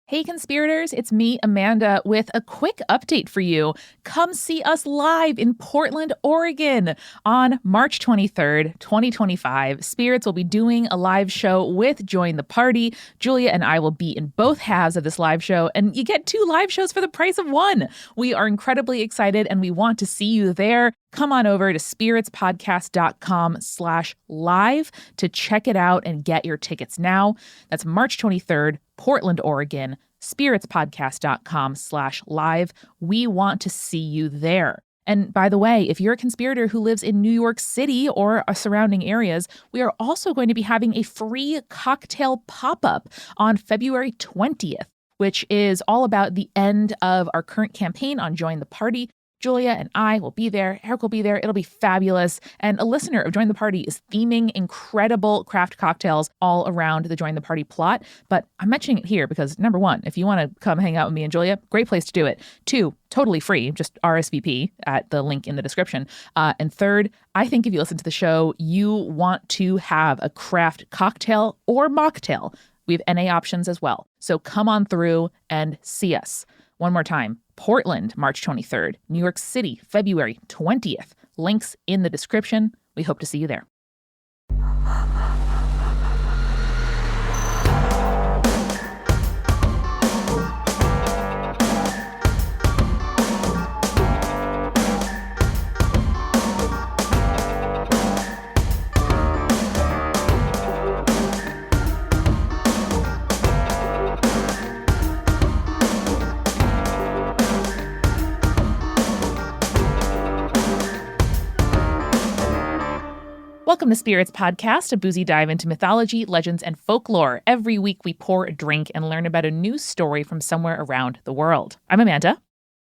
Hey, conspirators, it's me, Amanda, with a quick update for you. Come see us live in Portland, Oregon on March 23rd, 2025. Spirits will be doing a live show with Join the Party. Julia and I will be in both halves of this live show, and you get 2 live shows for the price of 1. We are incredibly excited, and we want to see you there. Come on over to spiritspodcast.com/live to check it out and get your tickets now. That's March 23rd, Portland, Oregon, spiritspodcast.com/live. We want to see you there. And by the way, if you're a conspirator who lives in New York City or surrounding areas, we are also going to be having a free cocktail pop-up on February 20th, which is all about the end of our current campaign on Join the Party. Julia and I will be there. Eric will be there. It'll be fabulous. And a listener of Join the Party is theming incredible craft cocktails all around the Join the Party plot. But I'm mentioning it here because, number 1, if you want to come hang out with me and Julia, great place to do it. 2, totally free, just RSVP at the link in the description. And 3rd, I think if you listen to the show, you want to have a craft cocktail or mocktail. We have NA options as well. So come on through and see us. One more time. Portland, March 23rd. New York City, February 20th. Links in the description. We hope to see you there. Welcome to Spirits Podcast, a boozy dive into mythology, legends, and folklore. Every week we pour a drink and learn about a new story from somewhere around the world. I'm Amanda.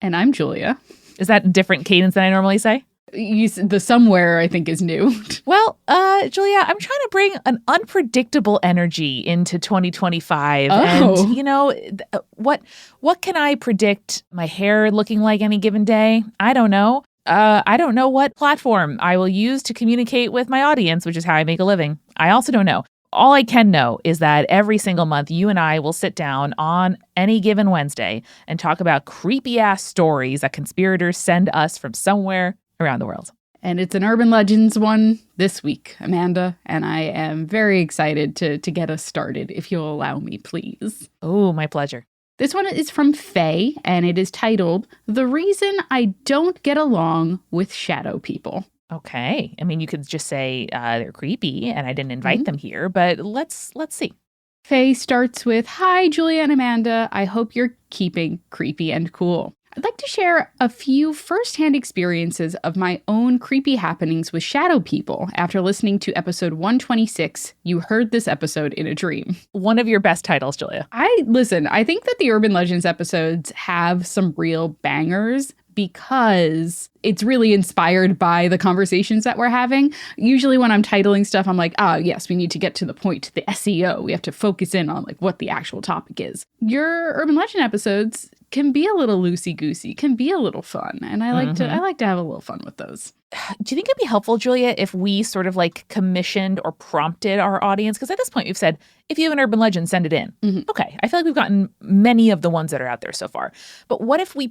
And I'm Julia. Is that a different cadence than I normally say? The somewhere, I think, is new. Well, Julia, I'm trying to bring an unpredictable energy into 2025. Oh. And, you know, what can I predict my hair looking like any given day? I don't know. I don't know what platform I will use to communicate with my audience, which is how I make a living. I also don't know. All I can know is that every single month, you and I will sit down on any given Wednesday and talk about creepy-ass stories that conspirators send us from somewhere around the world. And it's an Urban Legends one this week, Amanda, and I am very excited to get us started, if you'll allow me, please. Oh, my pleasure. This one is from Faye, and it is titled, The Reason I Don't Get Along with Shadow People. Okay. I mean, you could just say they're creepy and I didn't invite them here, but let's see. Faye starts with, Hi, Julia and Amanda. I hope you're keeping creepy and cool. I'd like to share a few firsthand experiences of my own creepy happenings with shadow people. After listening to episode 126, you heard this episode in a dream. One of your best titles, Julia. I think that the Urban Legends episodes have some real bangers because it's really inspired by the conversations that we're having. Usually when I'm titling stuff, I'm like, yes, we need to get to the point, the SEO. We have to focus in on like what the actual topic is. Your Urban Legend episodes can be a little loosey-goosey, can be a little fun. And I like to have a little fun with those. Do you think it'd be helpful, Julia, if we sort of like commissioned or prompted our audience? Because at this point we've said, if you have an urban legend, send it in. Okay. I feel like we've gotten many of the ones that are out there so far. But what if we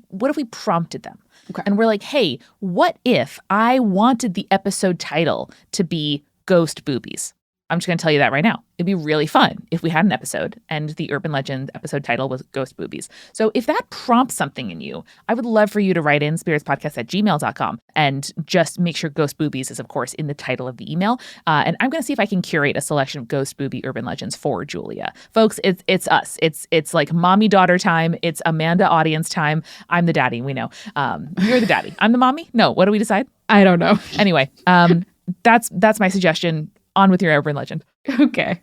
prompted them? Okay. And we're like, hey, what if I wanted the episode title to be Ghost Boobies? I'm just going to tell you that right now. It'd be really fun if we had an episode and the Urban Legend episode title was Ghost Boobies. So if that prompts something in you, I would love for you to write in spiritspodcast@gmail.com and just make sure Ghost Boobies is, of course, in the title of the email. And I'm going to see if I can curate a selection of Ghost Boobie Urban Legends for Julia. Folks, it's us. It's like mommy-daughter time. It's Amanda audience time. I'm the daddy. We know. You're the daddy. I'm the mommy? No. What do we decide? I don't know. Anyway, that's my suggestion. On with your urban legend. Okay.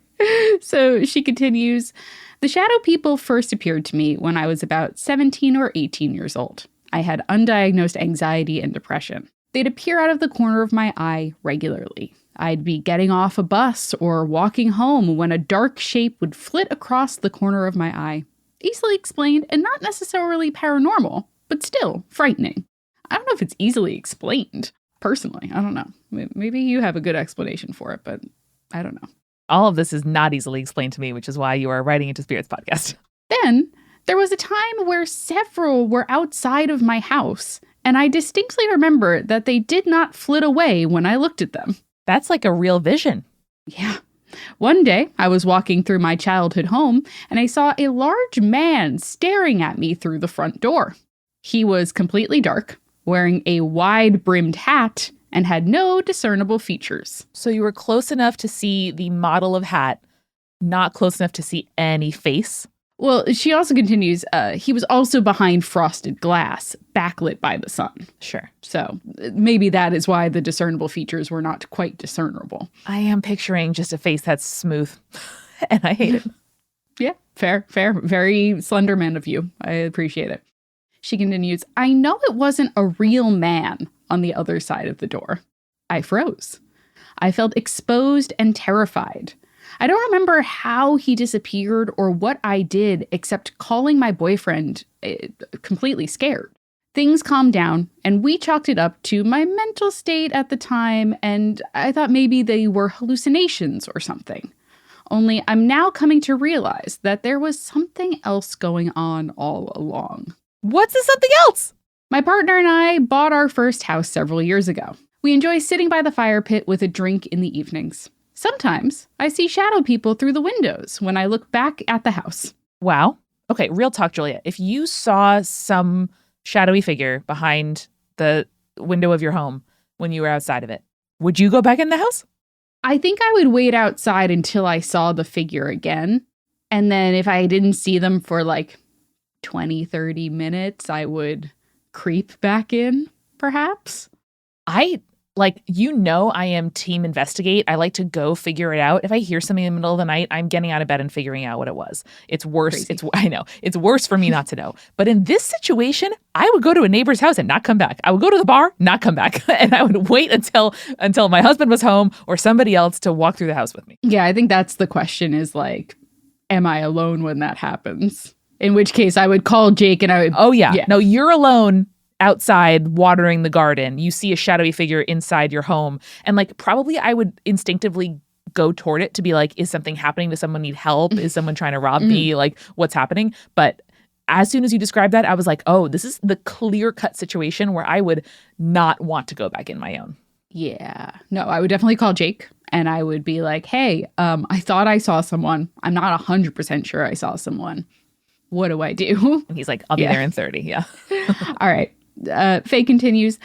So she continues, the shadow people first appeared to me when I was about 17 or 18 years old. I had undiagnosed anxiety and depression. They'd appear out of the corner of my eye regularly. I'd be getting off a bus or walking home when a dark shape would flit across the corner of my eye. Easily explained and not necessarily paranormal, but still frightening. I don't know if it's easily explained. Personally, I don't know. Maybe you have a good explanation for it, but I don't know. All of this is not easily explained to me, which is why you are writing into Spirits Podcast. Then There was a time where several were outside of my house, and I distinctly remember that they did not flit away when I looked at them. That's like a real vision. Yeah. One day, I was walking through my childhood home, and I saw a large man staring at me through the front door. He was completely dark, wearing a wide-brimmed hat, and had no discernible features. So you were close enough to see the model of hat, not close enough to see any face? Well, she also continues, he was also behind frosted glass, backlit by the sun. Sure. So maybe that is why the discernible features were not quite discernible. I am picturing just a face that's smooth, and I hate it. Yeah, fair. Very slender man of you. I appreciate it. She continues, I know it wasn't a real man on the other side of the door. I froze. I felt exposed and terrified. I don't remember how he disappeared or what I did except calling my boyfriend completely scared. Things calmed down, and we chalked it up to my mental state at the time, and I thought maybe they were hallucinations or something. Only I'm now coming to realize that there was something else going on all along. What's this something else? My partner and I bought our first house several years ago. We enjoy sitting by the fire pit with a drink in the evenings. Sometimes I see shadow people through the windows when I look back at the house. Wow. Okay, real talk, Julia. If you saw some shadowy figure behind the window of your home when you were outside of it, would you go back in the house? I think I would wait outside until I saw the figure again. And then if I didn't see them for like 20, 30 minutes, I would creep back in, perhaps. I am team investigate. I like to go figure it out. If I hear something in the middle of the night, I'm getting out of bed and figuring out what it was. It's worse. Crazy. I know. It's worse for me not to know. But in this situation, I would go to a neighbor's house and not come back. I would go to the bar, not come back. And I would wait until my husband was home or somebody else to walk through the house with me. Yeah, I think that's the question is like, am I alone when that happens? In which case I would call Jake and I would... Oh, yeah. No, you're alone outside watering the garden. You see a shadowy figure inside your home. And like, probably I would instinctively go toward it to be like, is something happening? Does someone need help? Is someone trying to rob me? Like, what's happening? But as soon as you described that, I was like, oh, this is the clear-cut situation where I would not want to go back in my own. Yeah. No, I would definitely call Jake and I would be like, hey, I thought I saw someone. I'm not 100% sure I saw someone. What do I do? And he's like, I'll be there in 30. Yeah. All right. Faye continues,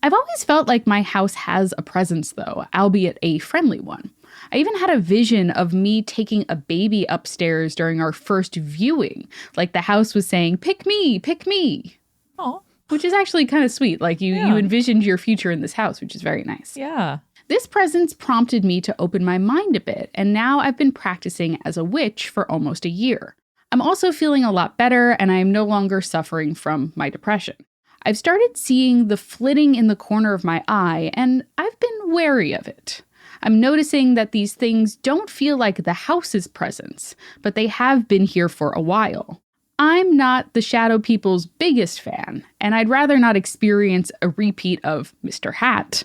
I've always felt like my house has a presence, though, albeit a friendly one. I even had a vision of me taking a baby upstairs during our first viewing, like the house was saying, pick me, pick me. Oh, which is actually kind of sweet. Like you envisioned your future in this house, which is very nice. Yeah. This presence prompted me to open my mind a bit, and now I've been practicing as a witch for almost a year. I'm also feeling a lot better, and I am no longer suffering from my depression. I've started seeing the flitting in the corner of my eye, and I've been wary of it. I'm noticing that these things don't feel like the house's presence, but they have been here for a while. I'm not the shadow people's biggest fan, and I'd rather not experience a repeat of Mr. Hat.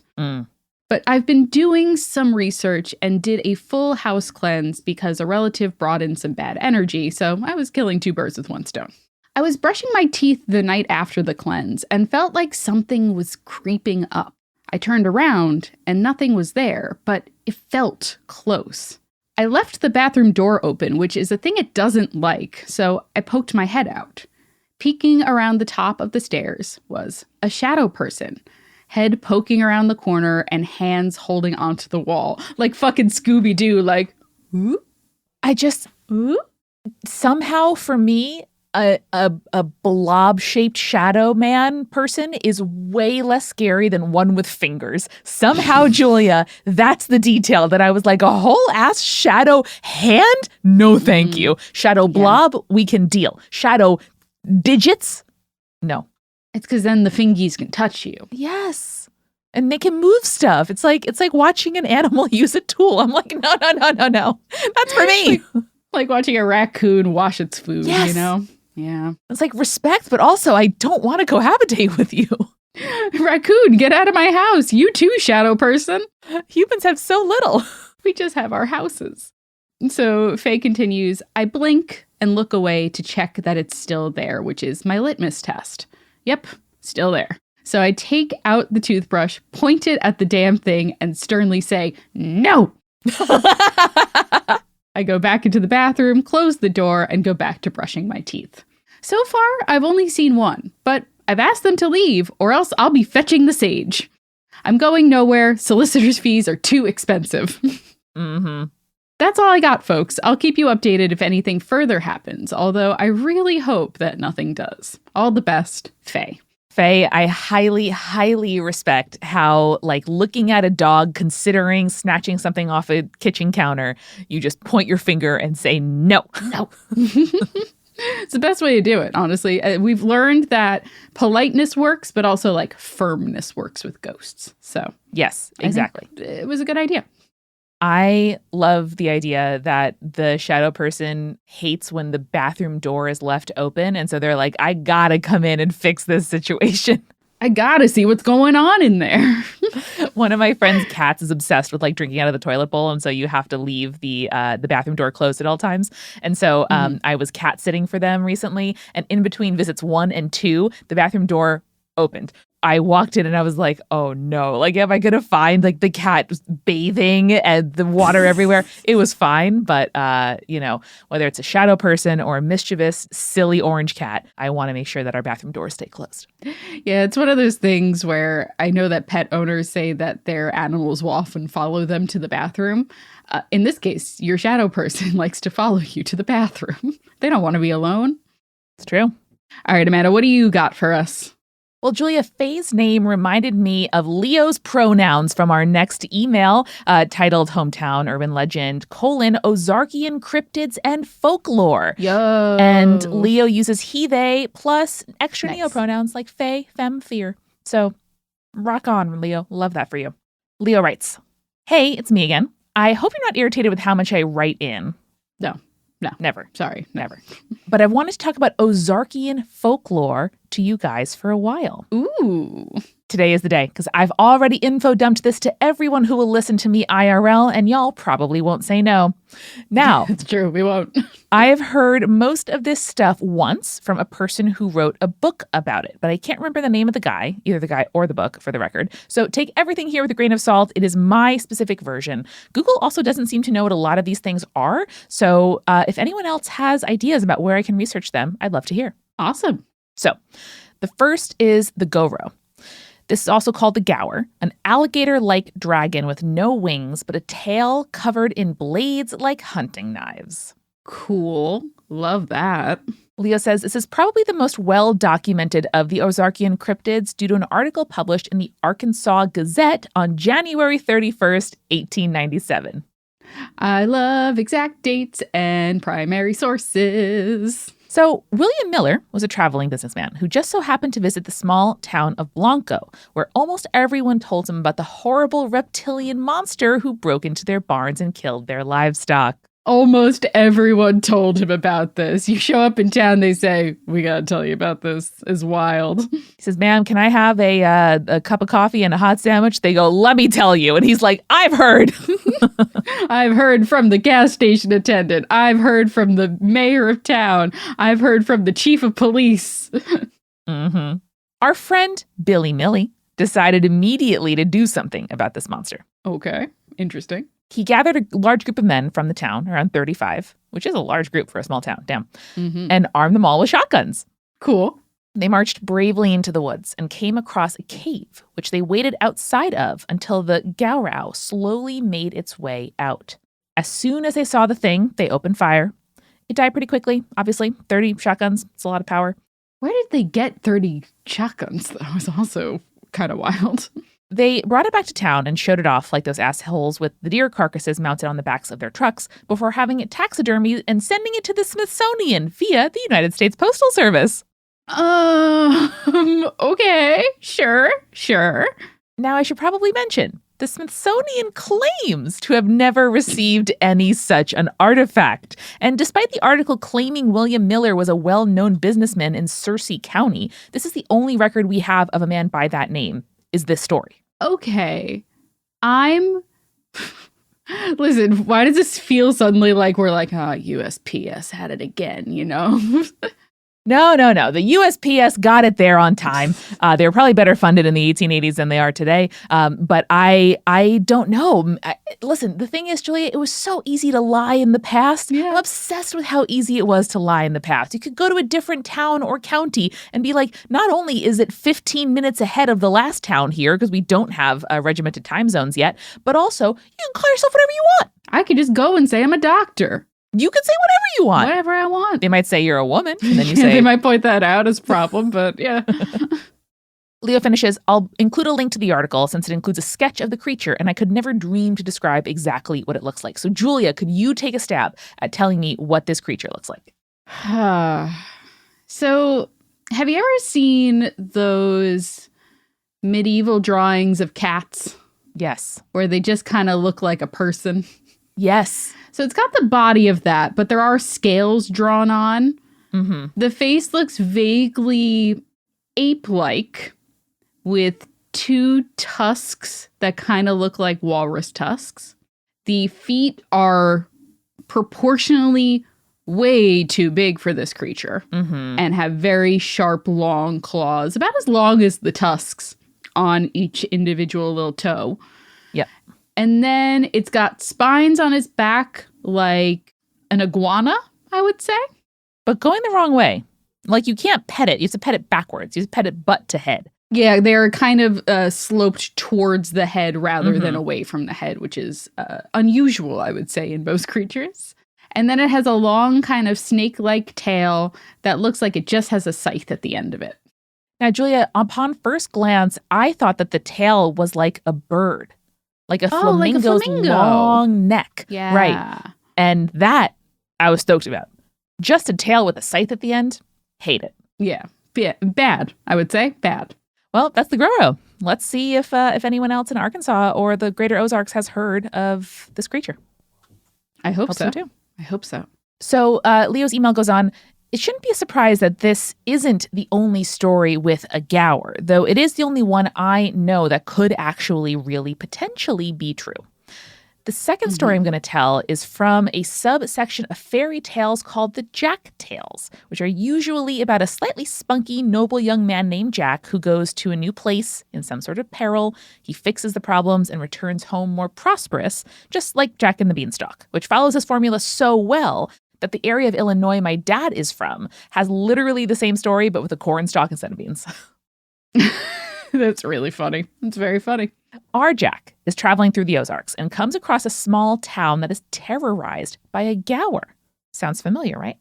But I've been doing some research and did a full house cleanse because a relative brought in some bad energy, so I was killing two birds with one stone. I was brushing my teeth the night after the cleanse and felt like something was creeping up. I turned around and nothing was there, but it felt close. I left the bathroom door open, which is a thing it doesn't like, so I poked my head out. Peeking around the top of the stairs was a shadow person, head poking around the corner and hands holding onto the wall, like fucking Scooby-Doo, like, ooh? Ooh? Somehow for me, a blob-shaped shadow man person is way less scary than one with fingers. Somehow, Julia, that's the detail that I was like, a whole ass shadow hand? No, thank you. Shadow blob, we can deal. Shadow digits? No. It's because then the fingies can touch you. Yes. And they can move stuff. It's like watching an animal use a tool. I'm like, no. That's for me. Like watching a raccoon wash its food, yes. You know? Yeah. It's like respect, but also I don't want to cohabitate with you. Raccoon, get out of my house. You too, shadow person. Humans have so little. We just have our houses. So Faye continues, I blink and look away to check that it's still there, which is my litmus test. Yep, still there. So I take out the toothbrush, point it at the damn thing, and sternly say, no! I go back into the bathroom, close the door, and go back to brushing my teeth. So far, I've only seen one, but I've asked them to leave, or else I'll be fetching the sage. I'm going nowhere. Solicitor's fees are too expensive. Mm-hmm. That's all I got, folks. I'll keep you updated if anything further happens, although I really hope that nothing does. All the best, Faye. Faye, I highly, highly respect how, like, looking at a dog, considering snatching something off a kitchen counter, you just point your finger and say, no. No. It's the best way to do it, honestly. We've learned that politeness works, but also, like, firmness works with ghosts. So, yes, exactly. It was a good idea. I love the idea that the shadow person hates when the bathroom door is left open. And so they're like, I gotta come in and fix this situation. I gotta see what's going on in there. One of my friend's cats is obsessed with like drinking out of the toilet bowl. And so you have to leave the bathroom door closed at all times. And so I was cat sitting for them recently. And in between visits 1 and 2, the bathroom door opened. I walked in and I was like, oh no, like, am I going to find like the cat bathing and the water everywhere? It was fine. But, you know, whether it's a shadow person or a mischievous, silly orange cat, I want to make sure that our bathroom doors stay closed. Yeah, it's one of those things where I know that pet owners say that their animals will often follow them to the bathroom. In this case, your shadow person likes to follow you to the bathroom. They don't want to be alone. It's true. All right, Amanda, what do you got for us? Well, Julia, Faye's name reminded me of Leo's pronouns from our next email titled Hometown Urban Legend, Ozarkian Cryptids and Folklore. Yo. And Leo uses he, they, plus extra Nice. neo pronouns like Faye, femme, fear. So rock on, Leo. Love that for you. Leo writes, hey, it's me again. I hope you're not irritated with how much I write in. No. Never. Sorry. Never. But I've wanted to talk about Ozarkian folklore to you guys for a while. Ooh. Today is the day, because I've already info dumped this to everyone who will listen to me IRL, and y'all probably won't say no. Now, It's true. We won't. I have heard most of this stuff once from a person who wrote a book about it, but I can't remember the name of the guy, either the guy or the book, for the record. So take everything here with a grain of salt. It is my specific version. Google also doesn't seem to know what a lot of these things are. So if anyone else has ideas about where I can research them, I'd love to hear. Awesome. So the first is the Goro. This is also called the Gower, an alligator-like dragon with no wings, but a tail covered in blades like hunting knives. Cool. Love that. Leo says this is probably the most well-documented of the Ozarkian cryptids due to an article published in the Arkansas Gazette on January 31st, 1897. I love exact dates and primary sources. So William Miller was a traveling businessman who just so happened to visit the small town of Blanco, where almost everyone told him about the horrible reptilian monster who broke into their barns and killed their livestock. Almost everyone told him about this. You show up in town, they say, we gotta tell you about this. It's wild. He says, ma'am, can I have a cup of coffee and a hot sandwich? They go, let me tell you. And he's like, I've heard. I've heard from the gas station attendant. I've heard from the mayor of town. I've heard from the chief of police. Mm-hmm. Our friend, Billy Millie, decided immediately to do something about this monster. Okay, interesting. He gathered a large group of men from the town, around 35, which is a large group for a small town, damn, and armed them all with shotguns. Cool. They marched bravely into the woods and came across a cave, which they waited outside of until the Gaurau slowly made its way out. As soon as they saw the thing, they opened fire. It died pretty quickly, obviously. 30 shotguns, it's a lot of power. Where did they get 30 shotguns? That was also kind of wild. They brought it back to town and showed it off like those assholes with the deer carcasses mounted on the backs of their trucks before having it taxidermied and sending it to the Smithsonian via the United States Postal Service. Okay, sure. Now I should probably mention, the Smithsonian claims to have never received any such an artifact. And despite the article claiming William Miller was a well-known businessman in Searcy County, this is the only record we have of a man by that name, is this story. Okay. I'm Listen, why does this feel suddenly like we're like, USPS had it again, you know? No. The USPS got it there on time. They were probably better funded in the 1880s than they are today. But I don't know. Listen, the thing is, Julia, it was so easy to lie in the past. Yeah. I'm obsessed with how easy it was to lie in the past. You could go to a different town or county and be like, not only is it 15 minutes ahead of the last town here, because we don't have regimented time zones yet, but also you can call yourself whatever you want. I could just go and say I'm a doctor. You can say whatever you want. Whatever I want. They might say you're a woman, and then you say... They might point that out as a problem, but yeah. Leo finishes, I'll include a link to the article since it includes a sketch of the creature, and I could never dream to describe exactly what it looks like. So, Julia, could you take a stab at telling me what this creature looks like? So, have you ever seen those medieval drawings of cats? Yes. Where they just kind of look like a person? Yes. So it's got the body of that, but there are scales drawn on. Mm-hmm. The face looks vaguely ape-like with two tusks that kind of look like walrus tusks. The feet are proportionally way too big for this creature and have very sharp, long claws, about as long as the tusks on each individual little toe. Yep. And then it's got spines on its back like an iguana, I would say. But going the wrong way. Like, you can't pet it. You have to pet it backwards. You have to pet it butt to head. Yeah, they're kind of sloped towards the head rather than away from the head, which is unusual, I would say, in most creatures. And then it has a long kind of snake-like tail that looks like it just has a scythe at the end of it. Now, Julia, upon first glance, I thought that the tail was like a bird. Like a flamingo's long neck. Yeah. Right. And that I was stoked about. Just a tail with a scythe at the end? Hate it. Yeah. Bad, I would say. Bad. Well, that's the Groro. Let's see if anyone else in Arkansas or the greater Ozarks has heard of this creature. I hope so. Too. I hope so. So Leo's email goes on. It shouldn't be a surprise that this isn't the only story with a Gower, though it is the only one I know that could actually really potentially be true. The second story I'm going to tell is from a subsection of fairy tales called the Jack Tales, which are usually about a slightly spunky, noble young man named Jack who goes to a new place in some sort of peril. He fixes the problems and returns home more prosperous, just like Jack and the Beanstalk, which follows this formula so well that the area of Illinois my dad is from has literally the same story, but with a cornstalk instead of beans. That's really funny. It's very funny. Our Jack is traveling through the Ozarks and comes across a small town that is terrorized by a Gower. Sounds familiar, right?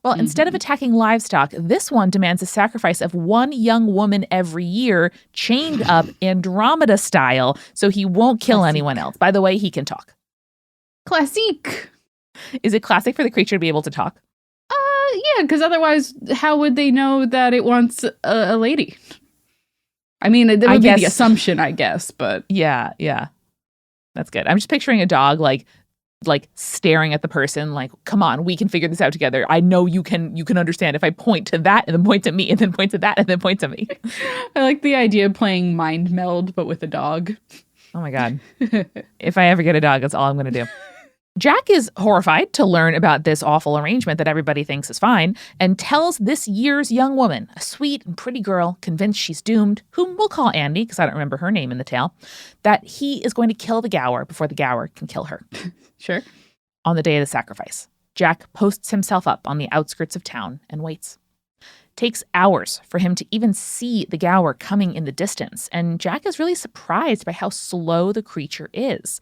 Well, instead of attacking livestock, this one demands a sacrifice of one young woman every year, chained up Andromeda style, so he won't kill anyone else. By the way, he can talk. Classique. Is it classic for the creature to be able to talk? Yeah, because otherwise, how would they know that it wants a lady? I mean, that would be the assumption, I guess, but... Yeah. That's good. I'm just picturing a dog, like staring at the person, like, come on, we can figure this out together. I know you can understand if I point to that and then point to me and then point to that and then point to me. I like the idea of playing mind meld, but with a dog. Oh my God. If I ever get a dog, that's all I'm going to do. Jack is horrified to learn about this awful arrangement that everybody thinks is fine and tells this year's young woman, a sweet and pretty girl convinced she's doomed, whom we'll call Andy because I don't remember her name in the tale, that he is going to kill the Gower before the Gower can kill her. Sure. On the day of the sacrifice, Jack posts himself up on the outskirts of town and waits. Takes hours for him to even see the Gower coming in the distance, and Jack is really surprised by how slow the creature is.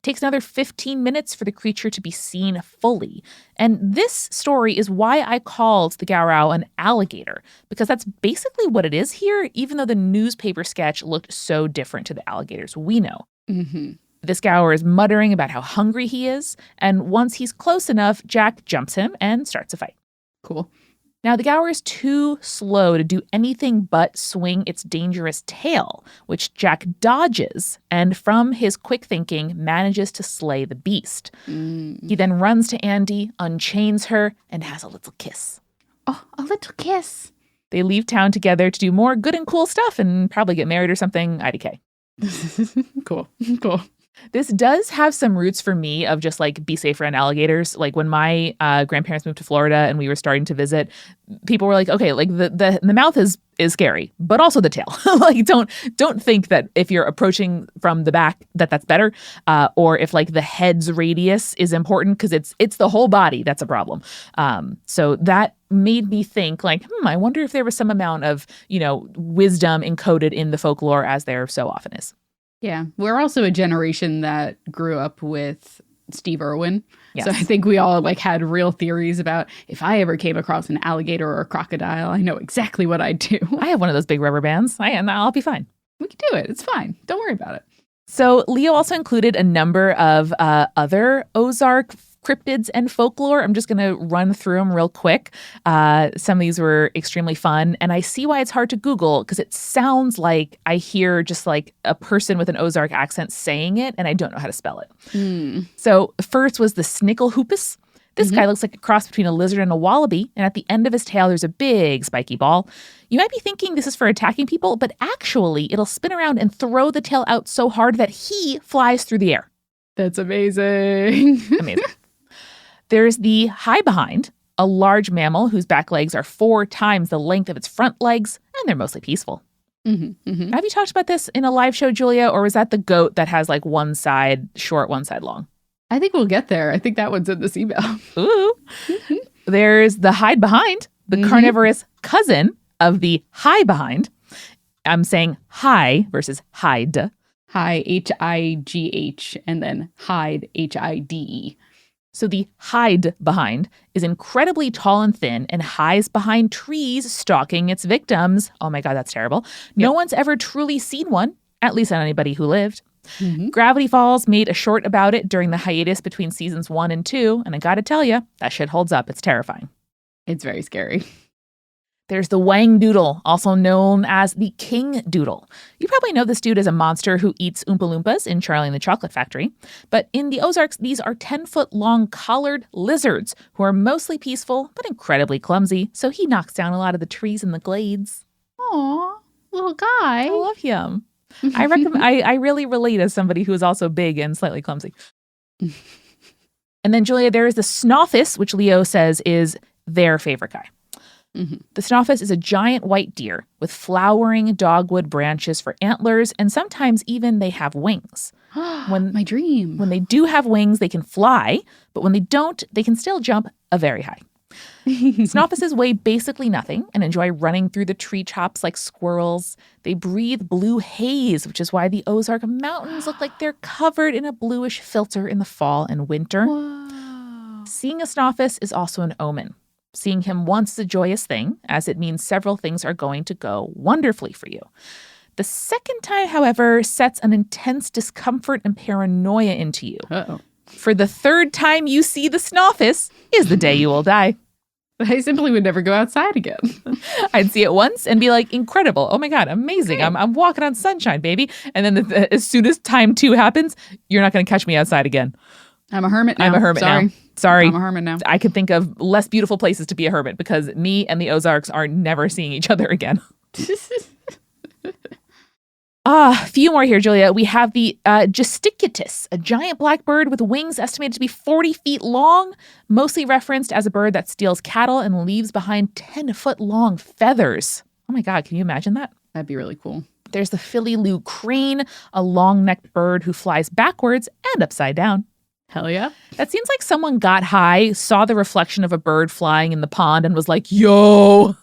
Takes another 15 minutes for the creature to be seen fully. And this story is why I called the Gower an alligator, because that's basically what it is here, even though the newspaper sketch looked so different to the alligators we know. This Gower is muttering about how hungry he is, and once he's close enough, Jack jumps him and starts a fight. Cool. Now, the Gower is too slow to do anything but swing its dangerous tail, which Jack dodges and, from his quick thinking, manages to slay the beast. He then runs to Andy, unchains her, and has a little kiss. Oh, a little kiss. They leave town together to do more good and cool stuff and probably get married or something, IDK. Cool. This does have some roots for me of just like be safe around alligators. Like when my grandparents moved to Florida and we were starting to visit, people were like, okay, like the mouth is scary, but also the tail. Like don't think that if you're approaching from the back that's better, or if like the head's radius is important because it's the whole body that's a problem. So that made me think like, I wonder if there was some amount of wisdom encoded in the folklore as there so often is. Yeah. We're also a generation that grew up with Steve Irwin. Yes. So I think we all like had real theories about if I ever came across an alligator or a crocodile, I know exactly what I'd do. I have one of those big rubber bands. I'll be fine. We can do it. It's fine. Don't worry about it. So Leo also included a number of other Ozark cryptids and folklore. I'm just going to run through them real quick. Some of these were extremely fun. And I see why it's hard to Google because it sounds like I hear just like a person with an Ozark accent saying it, and I don't know how to spell it. So first was the Snicklehoopus. This guy looks like a cross between a lizard and a wallaby, and at the end of his tail, there's a big spiky ball. You might be thinking this is for attacking people, but actually, it'll spin around and throw the tail out so hard that he flies through the air. That's amazing. Amazing. There's the high behind, a large mammal whose back legs are 4 times the length of its front legs, and they're mostly peaceful. Have you talked about this in a live show, Julia, or was that the goat that has like one side short, one side long? I think we'll get there. I think that one's in this email. Ooh. There's the hide behind, the carnivorous cousin of the high behind. I'm saying high versus hide. High, H-I-G-H, and then hide, H-I-D-E. So the hide behind is incredibly tall and thin and hides behind trees stalking its victims. Oh my God, that's terrible. No one's ever truly seen one, at least not anybody who lived. Gravity Falls made a short about it during the hiatus between seasons 1 and 2, and I gotta tell you, that shit holds up. It's terrifying. It's very scary. There's the Wang Doodle, also known as the King Doodle. You probably know this dude as a monster who eats Oompa Loompas in Charlie and the Chocolate Factory. But in the Ozarks, these are 10-foot-long collared lizards who are mostly peaceful but incredibly clumsy, so he knocks down a lot of the trees in the glades. Aw, little guy. I love him. I recommend. I really relate as somebody who is also big and slightly clumsy. And then, Julia, there is the Snoffus, which Leo says is their favorite guy. The Snoffus is a giant white deer with flowering dogwood branches for antlers, and sometimes even they have wings. My dream. When they do have wings, they can fly, but when they don't, they can still jump a very high. Snoffuses weigh basically nothing and enjoy running through the tree tops like squirrels. They breathe blue haze, which is why the Ozark Mountains look like they're covered in a bluish filter in the fall and winter. Whoa. Seeing a Snoffus is also an omen. Seeing him once is a joyous thing, as it means several things are going to go wonderfully for you. The second time, however, sets an intense discomfort and paranoia into you. Uh-oh. For the third time you see the Snoffus is the day you will die. I simply would never go outside again. I'd see it once and be like, incredible. Oh my God, amazing. I'm walking on sunshine, baby. And then as soon as time 2 happens, you're not going to catch me outside again. I'm a hermit now. I'm a hermit now. Sorry. I'm a hermit now. I could think of less beautiful places to be a hermit because me and the Ozarks are never seeing each other again. A few more here, Julia. We have the Gesticutus, a giant black bird with wings estimated to be 40 feet long, mostly referenced as a bird that steals cattle and leaves behind 10-foot-long feathers. Oh my God, can you imagine that? That'd be really cool. There's the Philly Lou crane, a long-necked bird who flies backwards and upside down. Hell yeah. That seems like someone got high, saw the reflection of a bird flying in the pond, and was like, yo!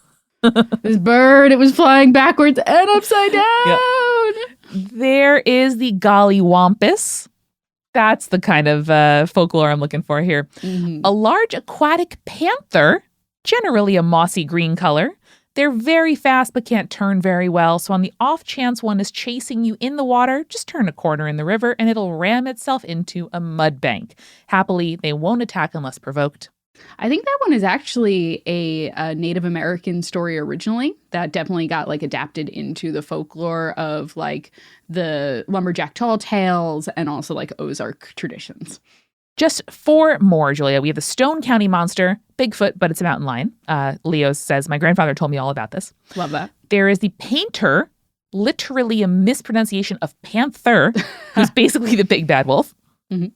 This bird, it was flying backwards and upside down. Yep. There is the Gollywampus. That's the kind of folklore I'm looking for here. Mm-hmm. A large aquatic panther, generally a mossy green color. They're very fast but can't turn very well. So on the off chance one is chasing you in the water, just turn a corner in the river and it'll ram itself into a mud bank. Happily, they won't attack unless provoked. I think that one is actually a Native American story originally that definitely got like adapted into the folklore of like the lumberjack tall tales and also like Ozark traditions. Just 4 more, Julia. We have the Stone County monster, Bigfoot, but it's a mountain lion. Leo says, my grandfather told me all about this. Love that. There is the painter, literally a mispronunciation of panther, who's basically the big bad wolf. Mm-hmm.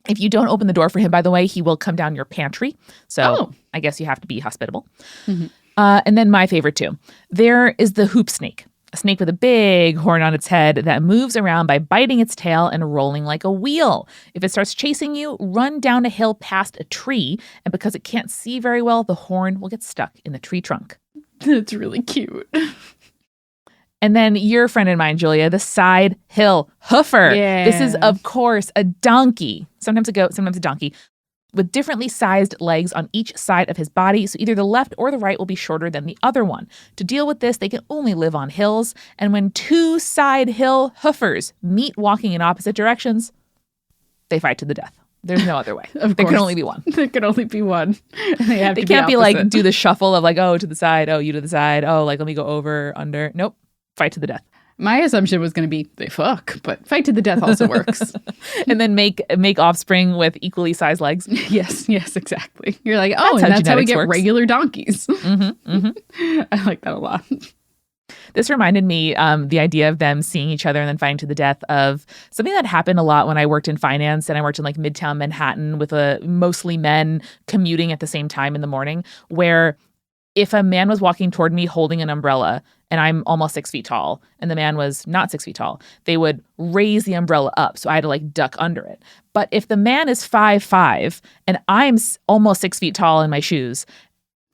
If you don't open the door for him, by the way, he will come down your pantry. So I guess you have to be hospitable. Mm-hmm. And then my favorite too. There is the hoop snake, a snake with a big horn on its head that moves around by biting its tail and rolling like a wheel. If it starts chasing you, run down a hill past a tree. And because it can't see very well, the horn will get stuck in the tree trunk. That's really cute. And then your friend and mine, Julia, the side hill hoofer. Yeah. This is, of course, a donkey. Sometimes a goat, sometimes a donkey, with differently sized legs on each side of his body. So either the left or the right will be shorter than the other one. To deal with this, they can only live on hills. And when two side hill hoofers meet walking in opposite directions, they fight to the death. There's no other way. There can only be one. There can only be one. They can't be like, do the shuffle of like, oh, to the side, oh, you to the side, oh, like, let me go over, under. Nope. Fight to the death. My assumption was going to be they fuck, but fight to the death also works. And then make offspring with equally sized legs. Yes, exactly. You're like, oh, that's how we get regular donkeys. Mm-hmm, mm-hmm. I like that a lot. This reminded me, the idea of them seeing each other and then fighting to the death, of something that happened a lot when I worked in finance, and I worked in like Midtown Manhattan with mostly men commuting at the same time in the morning, where if a man was walking toward me holding an umbrella and I'm almost 6 feet tall and the man was not 6 feet tall, they would raise the umbrella up. So I had to like duck under it. But if the man is 5'5" and I'm almost 6 feet tall in my shoes,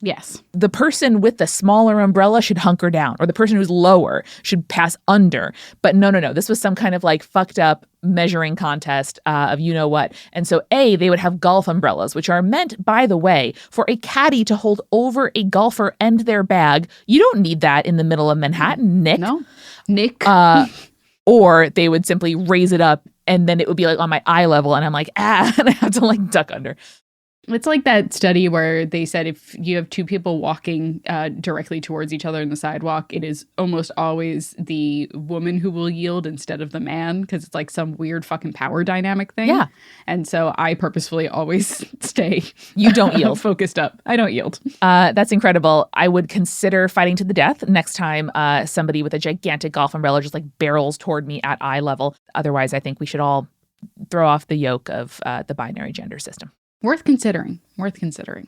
yes, the person with the smaller umbrella should hunker down, or the person who's lower should pass under. But no. This was some kind of like fucked up measuring contest of you know what. And so they would have golf umbrellas, which are meant, by the way, for a caddy to hold over a golfer and their bag. You don't need that in the middle of Manhattan, Nick. No, Nick. Or they would simply raise it up and then it would be like on my eye level and I'm like, and I have to like duck under. It's like that study where they said if you have two people walking directly towards each other in the sidewalk, it is almost always the woman who will yield instead of the man, because it's like some weird fucking power dynamic thing. Yeah. And so I purposefully always stay. You don't yield. Focused up. I don't yield. That's incredible. I would consider fighting to the death next time somebody with a gigantic golf umbrella just like barrels toward me at eye level. Otherwise, I think we should all throw off the yoke of the binary gender system. Worth considering.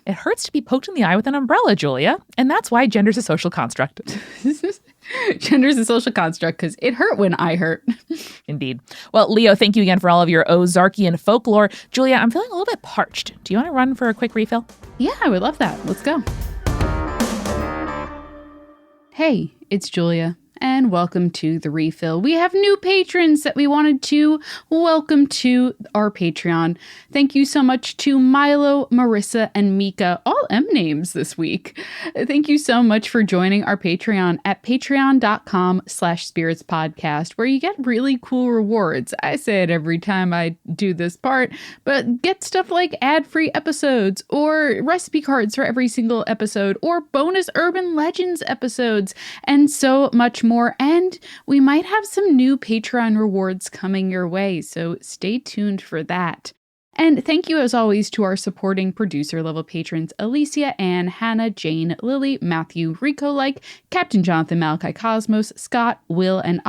It hurts to be poked in the eye with an umbrella, Julia. And that's why gender's a social construct. Gender's a social construct because it hurt when I hurt. Indeed. Well, Leo, thank you again for all of your Ozarkian folklore. Julia, I'm feeling a little bit parched. Do you want to run for a quick refill? Yeah, I would love that. Let's go. Hey, it's Julia. And welcome to The Refill. We have new patrons that we wanted to welcome to our Patreon. Thank you so much to Milo, Marissa, and Mika, all M names this week. Thank you so much for joining our Patreon at patreon.com/spiritspodcast, where you get really cool rewards. I say it every time I do this part, but get stuff like ad-free episodes, or recipe cards for every single episode, or bonus Urban Legends episodes, and so much more. And we might have some new Patreon rewards coming your way, so stay tuned for that. And thank you, as always, to our supporting producer-level patrons, Alicia, Ann, Hannah, Jane, Lily, Matthew, Rico Like, Captain Jonathan, Malachi Cosmos, Scott, Will, and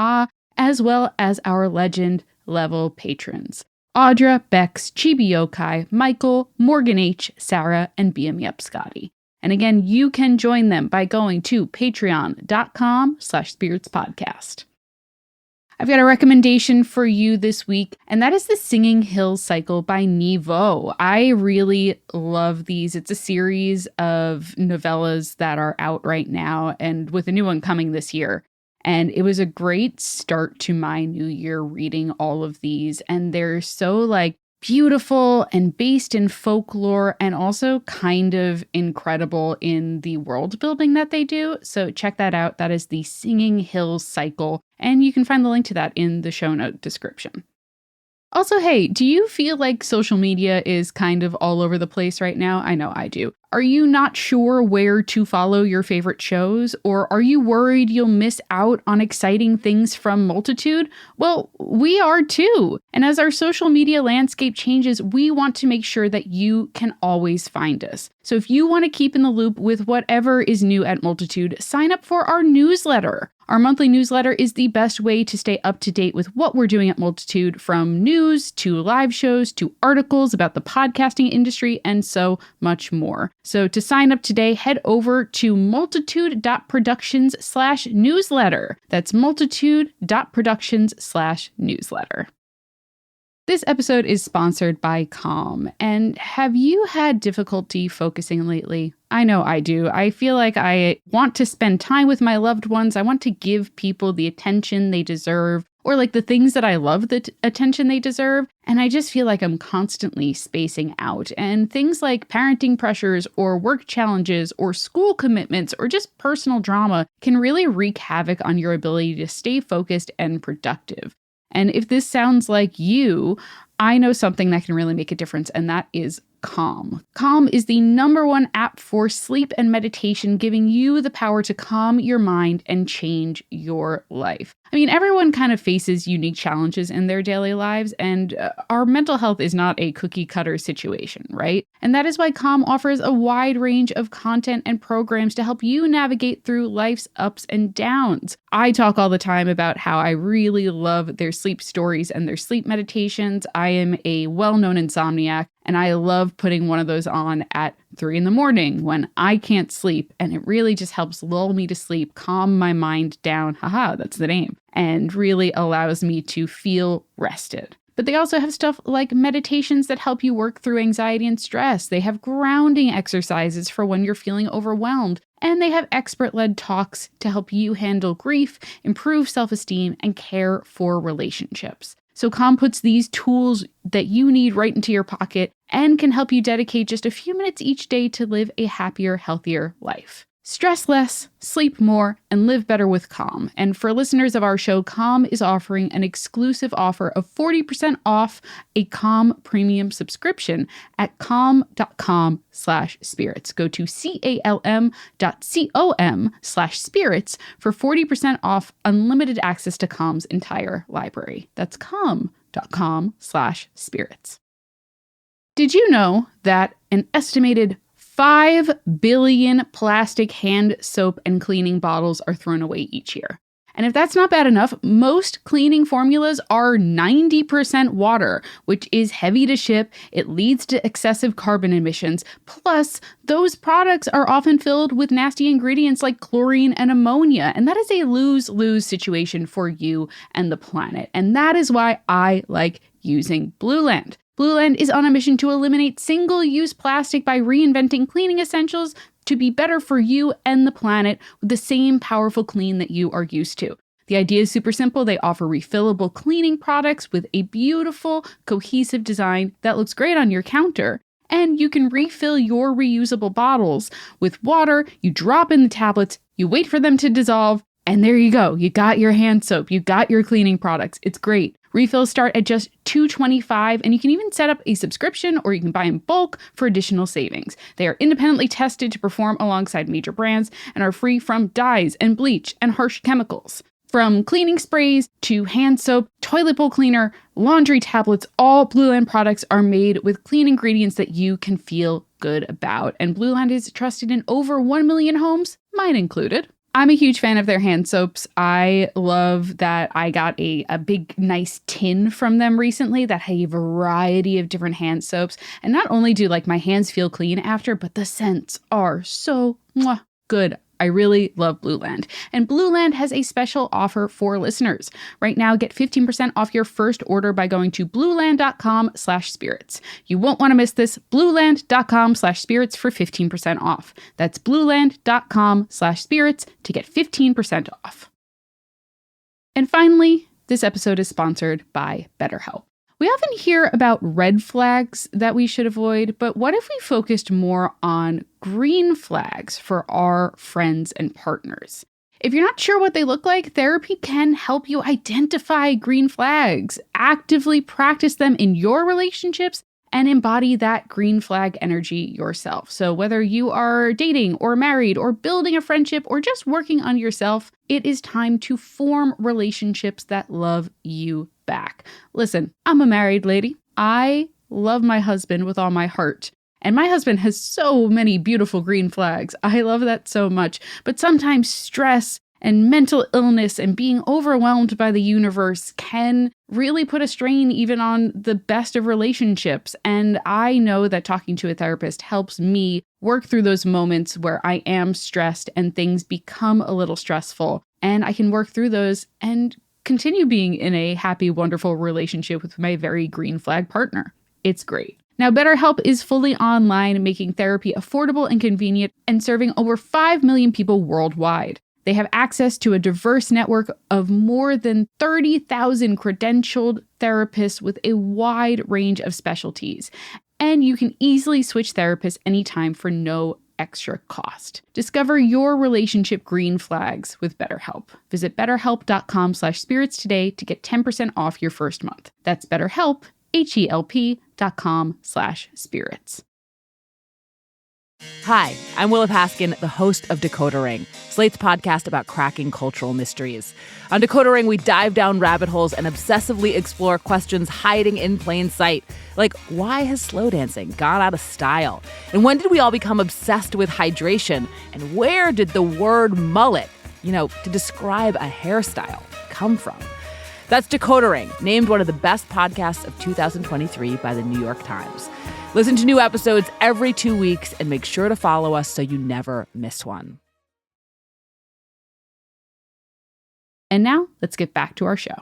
as well as our legend-level patrons, Audra, Bex, Chibi Yokai, Michael, Morgan H., Sarah, and BM Up Scotty. And again, you can join them by going to patreon.com/spiritspodcast. I've got a recommendation for you this week, and that is The Singing Hills Cycle by Nghi Vo. I really love these. It's a series of novellas that are out right now, and with a new one coming this year. And it was a great start to my new year reading all of these, and they're so like beautiful and based in folklore, and also kind of incredible in the world building that they do. So check that out. That is The Singing Hills Cycle, and you can find the link to that in the show note description. Also, hey, do you feel like social media is kind of all over the place right now? I know I do. Are you not sure where to follow your favorite shows? Or are you worried you'll miss out on exciting things from Multitude? Well, we are too. And as our social media landscape changes, we want to make sure that you can always find us. So if you want to keep in the loop with whatever is new at Multitude, sign up for our newsletter. Our monthly newsletter is the best way to stay up to date with what we're doing at Multitude, from news to live shows to articles about the podcasting industry and so much more. So to sign up today, head over to multitude.productions/newsletter. That's multitude.productions/newsletter. This episode is sponsored by Calm. And have you had difficulty focusing lately? I know I do. I feel like I want to spend time with my loved ones. I want to give people the attention they deserve, or like the things that I love, the attention they deserve. And I just feel like I'm constantly spacing out. And things like parenting pressures or work challenges or school commitments or just personal drama can really wreak havoc on your ability to stay focused and productive. And if this sounds like you, I know something that can really make a difference, and that is Calm. Calm is the #1 app for sleep and meditation, giving you the power to calm your mind and change your life. I mean, everyone kind of faces unique challenges in their daily lives, and our mental health is not a cookie cutter situation, right? And that is why Calm offers a wide range of content and programs to help you navigate through life's ups and downs. I talk all the time about how I really love their sleep stories and their sleep meditations. I am a well-known insomniac, and I love putting one of those on at 3 a.m. when I can't sleep, and it really just helps lull me to sleep, calm my mind down, haha, that's the name, and really allows me to feel rested. But they also have stuff like meditations that help you work through anxiety and stress. They have grounding exercises for when you're feeling overwhelmed. And they have expert-led talks to help you handle grief, improve self-esteem, and care for relationships. So Calm puts these tools that you need right into your pocket and can help you dedicate just a few minutes each day to live a happier, healthier life. Stress less, sleep more, and live better with Calm. And for listeners of our show, Calm is offering an exclusive offer of 40% off a Calm premium subscription at calm.com/spirits. Go to calm.com/spirits for 40% off unlimited access to Calm's entire library. That's calm.com/spirits. Did you know that an estimated 5 billion plastic hand soap and cleaning bottles are thrown away each year? And if that's not bad enough, most cleaning formulas are 90% water, which is heavy to ship. It leads to excessive carbon emissions. Plus, those products are often filled with nasty ingredients like chlorine and ammonia. And that is a lose-lose situation for you and the planet. And that is why I like using Blueland. Blueland is on a mission to eliminate single-use plastic by reinventing cleaning essentials to be better for you and the planet with the same powerful clean that you are used to. The idea is super simple. They offer refillable cleaning products with a beautiful, cohesive design that looks great on your counter. And you can refill your reusable bottles with water, you drop in the tablets, you wait for them to dissolve, and there you go. You got your hand soap, you got your cleaning products. It's great. Refills start at just $2.25, and you can even set up a subscription or you can buy in bulk for additional savings. They are independently tested to perform alongside major brands and are free from dyes and bleach and harsh chemicals. From cleaning sprays to hand soap, toilet bowl cleaner, laundry tablets, all Blueland products are made with clean ingredients that you can feel good about. And Blueland is trusted in over 1 million homes, mine included. I'm a huge fan of their hand soaps. I love that I got a big, nice tin from them recently that had a variety of different hand soaps. And not only do my hands feel clean after, but the scents are so good. I really love Blueland. And Blueland has a special offer for listeners. Right now, get 15% off your first order by going to blueland.com/spirits. You won't want to miss this. Blueland.com/spirits for 15% off. That's blueland.com/spirits to get 15% off. And finally, this episode is sponsored by BetterHelp. We often hear about red flags that we should avoid, but what if we focused more on green flags for our friends and partners? If you're not sure what they look like, therapy can help you identify green flags, actively practice them in your relationships, and embody that green flag energy yourself. So whether you are dating or married or building a friendship or just working on yourself, it is time to form relationships that love you back. Listen, I'm a married lady. I love my husband with all my heart. And my husband has so many beautiful green flags. I love that so much. But sometimes stress And mental illness and being overwhelmed by the universe can really put a strain even on the best of relationships. And I know that talking to a therapist helps me work through those moments where I am stressed and things become a little stressful. And I can work through those and continue being in a happy, wonderful relationship with my very green flag partner. It's great. Now, BetterHelp is fully online, making therapy affordable and convenient and serving over 5 million people worldwide. They have access to a diverse network of more than 30,000 credentialed therapists with a wide range of specialties. And you can easily switch therapists anytime for no extra cost. Discover your relationship green flags with BetterHelp. Visit betterhelp.com/spirits today to get 10% off your first month. That's BetterHelp, HELP.com/spirits. Hi, I'm Willa Paskin, the host of Decoder Ring, Slate's podcast about cracking cultural mysteries. On Decoder Ring, we dive down rabbit holes and obsessively explore questions hiding in plain sight. Like, why has slow dancing gone out of style? And when did we all become obsessed with hydration? And where did the word mullet, to describe a hairstyle, come from? That's Decoder Ring, named one of the best podcasts of 2023 by the New York Times. Listen to new episodes every 2 weeks and make sure to follow us so you never miss one. And now, let's get back to our show.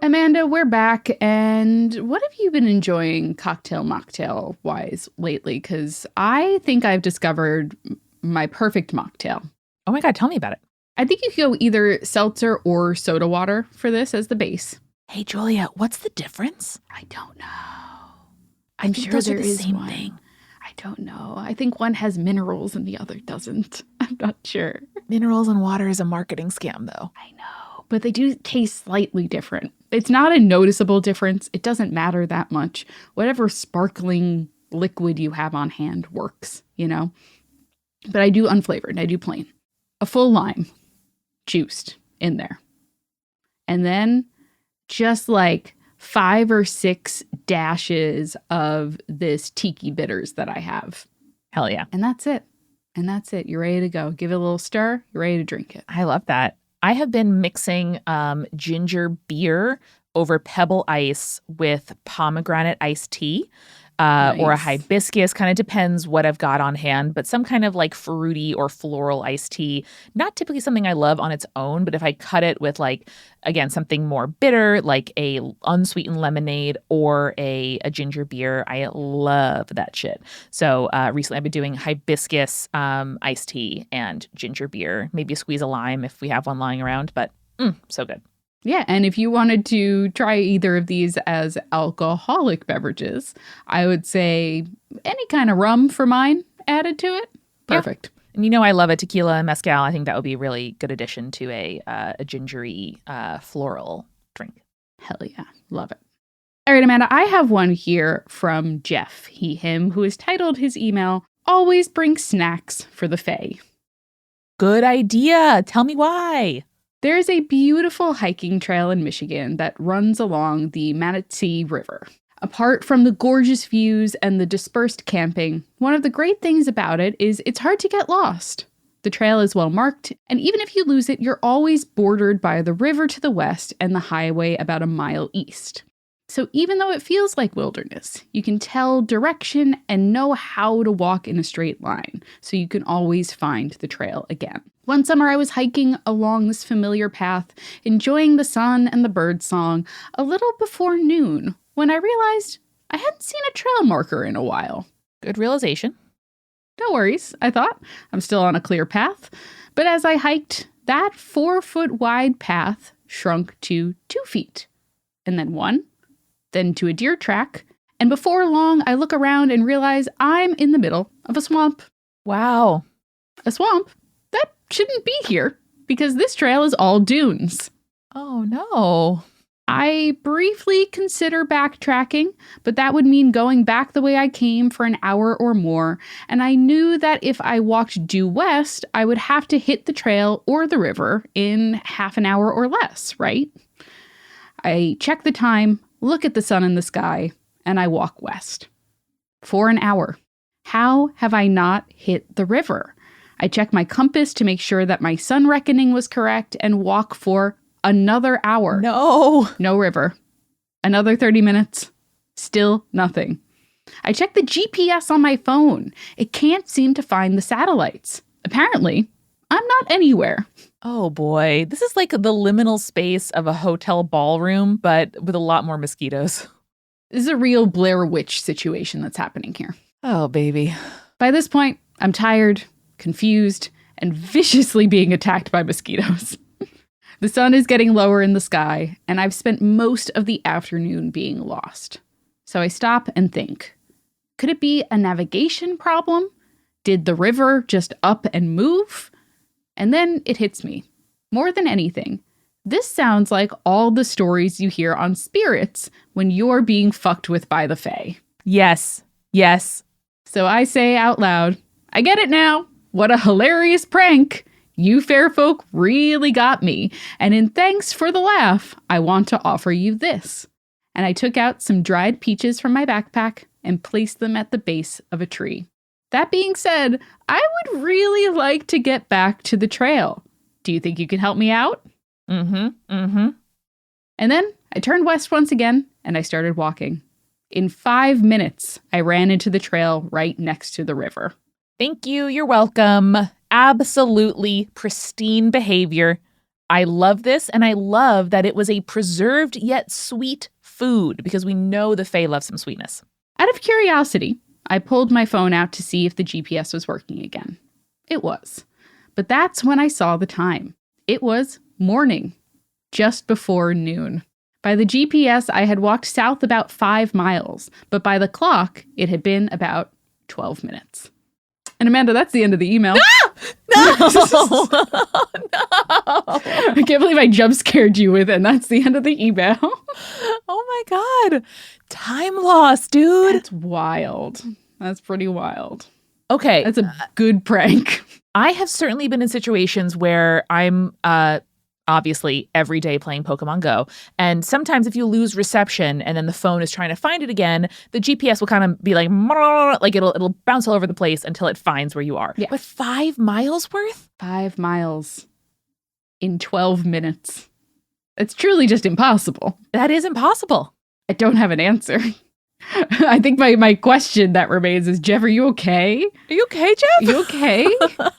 Amanda, we're back, and what have you been enjoying cocktail-mocktail-wise lately? Because I think I've discovered my perfect mocktail. Oh my God, tell me about it. I think you could go either seltzer or soda water for this as the base. Hey, Julia, what's the difference? I don't know. I'm sure those there are the is same one. thing. I don't know. I think one has minerals and the other doesn't. I'm not sure. Minerals and water is a marketing scam, though. I know, but they do taste slightly different. It's not a noticeable difference. It doesn't matter that much. Whatever sparkling liquid you have on hand works, But I do unflavored. I do plain. A full lime. Juiced in there. And then just like 5 or 6 dashes of this tiki bitters that I have. Hell yeah. And that's it. You're ready to go. Give it a little stir. You're ready to drink it. I love that. I have been mixing ginger beer over pebble ice with pomegranate iced tea. Or a hibiscus, kind of depends what I've got on hand, but some kind of like fruity or floral iced tea. Not typically something I love on its own, but if I cut it with something more bitter, like a unsweetened lemonade or a ginger beer, I love that shit. So recently I've been doing hibiscus iced tea and ginger beer, maybe a squeeze of lime if we have one lying around, but so good. Yeah, and if you wanted to try either of these as alcoholic beverages, I would say any kind of rum for mine added to it. Perfect. Yeah. And I love a tequila and mezcal. I think that would be a really good addition to a gingery floral drink. Hell yeah. Love it. All right, Amanda, I have one here from Jeff, him, who has titled his email, Always Bring Snacks for the Fae. Good idea. Tell me why. There is a beautiful hiking trail in Michigan that runs along the Manatee River. Apart from the gorgeous views and the dispersed camping, one of the great things about it is it's hard to get lost. The trail is well marked, and even if you lose it, you're always bordered by the river to the west and the highway about a mile east. So even though it feels like wilderness, you can tell direction and know how to walk in a straight line, so you can always find the trail again. One summer I was hiking along this familiar path, enjoying the sun and the bird song, a little before noon, when I realized I hadn't seen a trail marker in a while. Good realization. No worries, I thought. I'm still on a clear path. But as I hiked, that 4-foot wide path shrunk to 2 feet. And then 1, then to a deer track. And before long, I look around and realize I'm in the middle of a swamp. Wow. A swamp that shouldn't be here because this trail is all dunes. Oh, no. I briefly consider backtracking, but that would mean going back the way I came for an hour or more, and I knew that if I walked due west, I would have to hit the trail or the river in half an hour or less, right? I check the time, look at the sun in the sky, and I walk west. For an hour. How have I not hit the river? I check my compass to make sure that my sun reckoning was correct and walk for another hour. No. No river. Another 30 minutes. Still nothing. I check the GPS on my phone. It can't seem to find the satellites. Apparently, I'm not anywhere. Oh boy. This is like the liminal space of a hotel ballroom, but with a lot more mosquitoes. This is a real Blair Witch situation that's happening here. Oh, baby. By this point, I'm tired, confused, and viciously being attacked by mosquitoes. The sun is getting lower in the sky, and I've spent most of the afternoon being lost. So I stop and think, could it be a navigation problem? Did the river just up and move? And then it hits me. More than anything, this sounds like all the stories you hear on spirits when you're being fucked with by the fae. Yes. Yes. So I say out loud, I get it now. What a hilarious prank. You fair folk really got me. And in thanks for the laugh, I want to offer you this. And I took out some dried peaches from my backpack and placed them at the base of a tree. That being said, I would really like to get back to the trail. Do you think you can help me out? Mm-hmm. Mm-hmm. And then I turned west once again and I started walking. In 5 minutes, I ran into the trail right next to the river. Thank you. You're welcome. Absolutely pristine behavior. I love this, and I love that it was a preserved yet sweet food because we know the fae love some sweetness. Out of curiosity, I pulled my phone out to see if the GPS was working again. It was. But that's when I saw the time. It was morning, just before noon. By the GPS, I had walked south about 5 miles, but by the clock, it had been about 12 minutes. And Amanda, that's the end of the email. No! No! I can't believe I jump scared you with it, and that's the end of the email. Oh my God. Time loss, dude. That's wild. That's pretty wild. Okay. That's a good prank. I have certainly been in situations where I'm obviously every day playing Pokemon Go. And sometimes if you lose reception and then the phone is trying to find it again, the GPS will kind of be like it'll bounce all over the place until it finds where you are. Yeah. But 5 miles worth? 5 miles in 12 minutes. It's truly just impossible. That is impossible. I don't have an answer. I think my question that remains is, Jeff, are you okay? Are you okay, Jeff? You okay?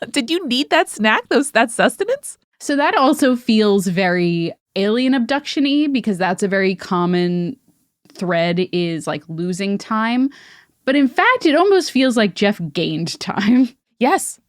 Did you need that snack, that sustenance? So that also feels very alien abduction-y because that's a very common thread is like losing time. But in fact, it almost feels like Jeff gained time. Yes.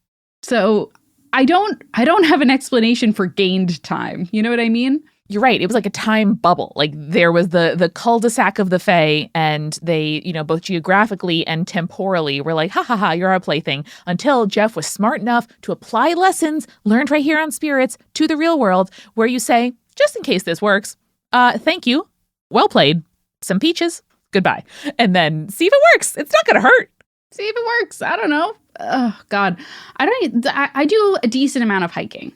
So I don't have an explanation for gained time. You know what I mean? You're right. It was like a time bubble. Like there was the cul-de-sac of the fae, and they, both geographically and temporally were like, ha ha ha, you're our plaything, until Jeff was smart enough to apply lessons learned right here on Spirits to the real world, where you say, just in case this works, thank you, well played, some peaches, goodbye. And then see if it works. It's not going to hurt. See if it works. I don't know. Oh, God. I do a decent amount of hiking.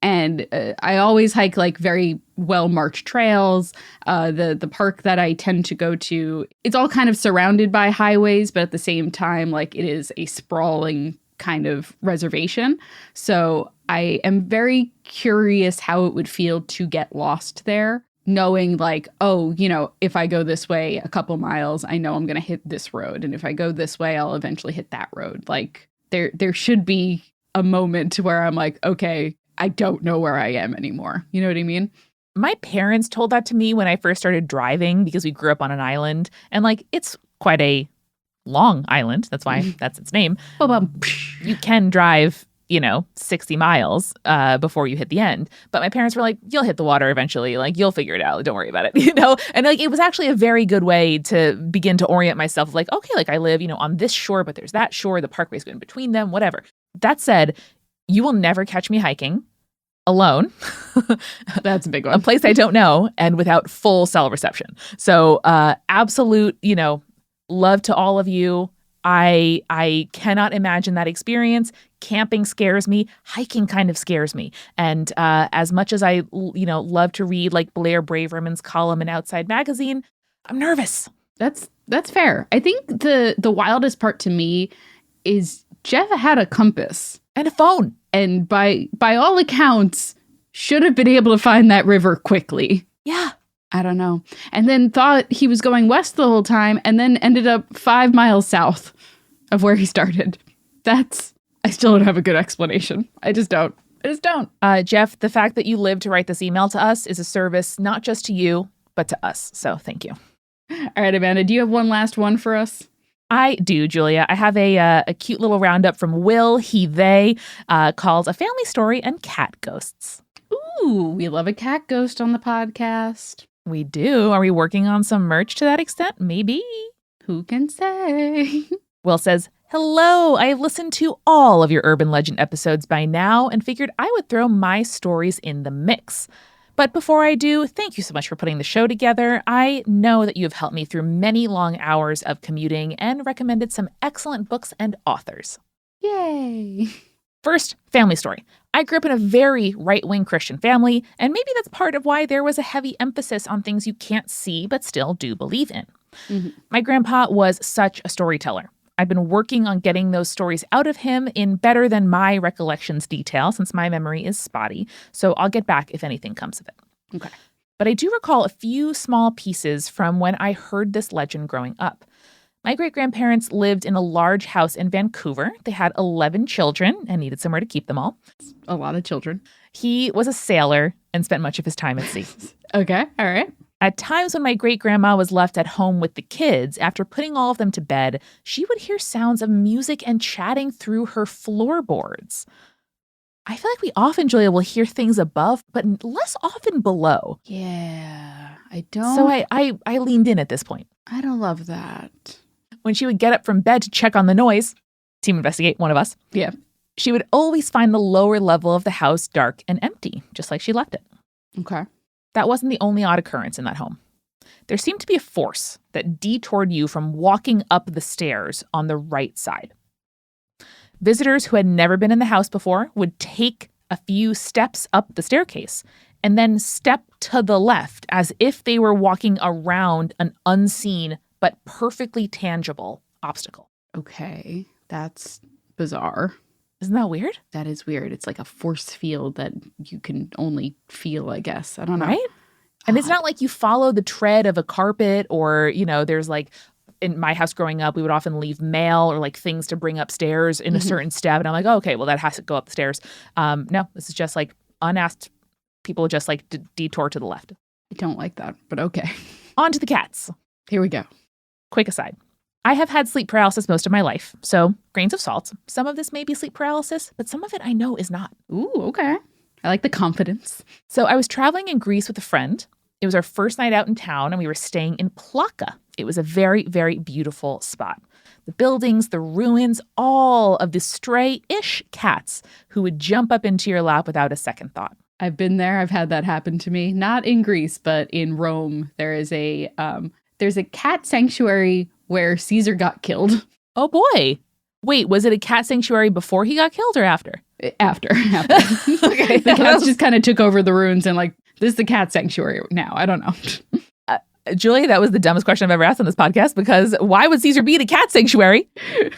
And I always hike like very well-marked trails. The park that I tend to go to, it's all kind of surrounded by highways, but at the same time, like it is a sprawling kind of reservation. So I am very curious how it would feel to get lost there, knowing like, oh, if I go this way a couple miles, I know I'm going to hit this road. And if I go this way, I'll eventually hit that road. Like there should be a moment where I'm like, okay, I don't know where I am anymore. You know what I mean? My parents told that to me when I first started driving because we grew up on an island. And like, it's quite a long island. That's why that's its name. You can drive, 60 miles before you hit the end. But my parents were like, you'll hit the water eventually. Like, you'll figure it out. Don't worry about it, And like, it was actually a very good way to begin to orient myself. Like, okay, like I live, on this shore, but there's that shore. The parkway's in between them, whatever. That said, you will never catch me hiking alone. That's a big one. A place I don't know and without full cell reception. So absolute, love to all of you. I cannot imagine that experience. Camping scares me. Hiking kind of scares me. And as much as I, love to read like Blair Braverman's column in Outside Magazine, I'm nervous. That's That's fair. I think the wildest part to me is Jeff had a compass. And a phone. And by all accounts, should have been able to find that river quickly. Yeah. I don't know. And then thought he was going west the whole time and then ended up 5 miles south of where he started. I still don't have a good explanation. I just don't. Jeff, the fact that you lived to write this email to us is a service not just to you, but to us. So thank you. All right, Amanda, do you have one last one for us? I do, Julia. I have a cute little roundup from Will, he, they, called A Family Story and Cat Ghosts. Ooh, we love a cat ghost on the podcast. We do. Are we working on some merch to that extent? Maybe. Who can say? Will says, hello, I have listened to all of your urban legend episodes by now and figured I would throw my stories in the mix. But before I do, thank you so much for putting the show together. I know that you have helped me through many long hours of commuting and recommended some excellent books and authors. Yay. First, family story. I grew up in a very right-wing Christian family, and maybe that's part of why there was a heavy emphasis on things you can't see but still do believe in. Mm-hmm. My grandpa was such a storyteller. I've been working on getting those stories out of him in better than my recollections detail since my memory is spotty, so I'll get back if anything comes of it. Okay. But I do recall a few small pieces from when I heard this legend growing up. My great-grandparents lived in a large house in Vancouver. They had 11 children and needed somewhere to keep them all. A lot of children. He was a sailor and spent much of his time at sea. Okay, all right. At times when my great-grandma was left at home with the kids, after putting all of them to bed, she would hear sounds of music and chatting through her floorboards. I feel like we often, Julia, will hear things above, but less often below. Yeah, I don't. So I leaned in at this point. I don't love that. When she would get up from bed to check on the noise, Team Investigate, one of us. Yeah. She would always find the lower level of the house dark and empty, just like she left it. Okay. That wasn't the only odd occurrence in that home. There seemed to be a force that detoured you from walking up the stairs on the right side. Visitors who had never been in the house before would take a few steps up the staircase and then step to the left as if they were walking around an unseen but perfectly tangible obstacle. Okay, that's bizarre. Isn't that weird? That is weird. It's like a force field that you can only feel, I guess. I don't know. Right? And it's not like you follow the tread of a carpet or, there's like, in my house growing up, we would often leave mail or like things to bring upstairs in a certain step. And I'm like, oh, okay, well, that has to go up the stairs. No, this is just like unasked people just like detour to the left. I don't like that, but okay. On to the cats. Here we go. Quick aside. I have had sleep paralysis most of my life, so grains of salt. Some of this may be sleep paralysis, but some of it I know is not. Ooh, okay. I like the confidence. So I was traveling in Greece with a friend. It was our first night out in town, and we were staying in Plaka. It was a very, very beautiful spot. The buildings, the ruins, all of the stray-ish cats who would jump up into your lap without a second thought. I've been there. I've had that happen to me. Not in Greece, but in Rome. There's a cat sanctuary where Caesar got killed. Oh boy. Wait, was it a cat sanctuary before he got killed or after? After. Okay. The cats just kind of took over the ruins and like, this is the cat sanctuary now. I don't know. Julia, that was the dumbest question I've ever asked on this podcast because why would Caesar be at a cat sanctuary?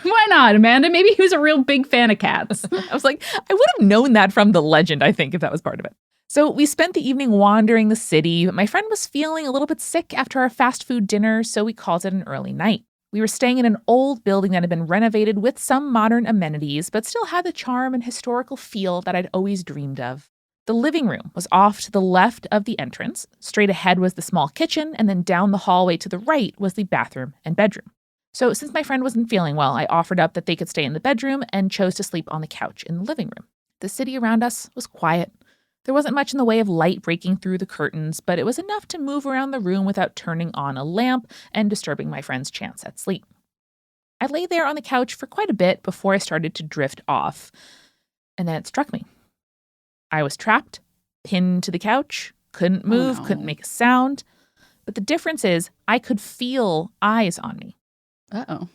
Why not, Amanda? Maybe he was a real big fan of cats. I was like, I would have known that from the legend, I think, if that was part of it. So we spent the evening wandering the city, but my friend was feeling a little bit sick after our fast food dinner, so we called it an early night. We were staying in an old building that had been renovated with some modern amenities, but still had the charm and historical feel that I'd always dreamed of. The living room was off to the left of the entrance. Straight ahead was the small kitchen, and then down the hallway to the right was the bathroom and bedroom. So since my friend wasn't feeling well, I offered up that they could stay in the bedroom and chose to sleep on the couch in the living room. The city around us was quiet. There wasn't much in the way of light breaking through the curtains, but it was enough to move around the room without turning on a lamp and disturbing my friend's chance at sleep. I lay there on the couch for quite a bit before I started to drift off. And then it struck me. I was trapped, pinned to the couch, couldn't move, couldn't make a sound. But the difference is I could feel eyes on me. Uh-oh.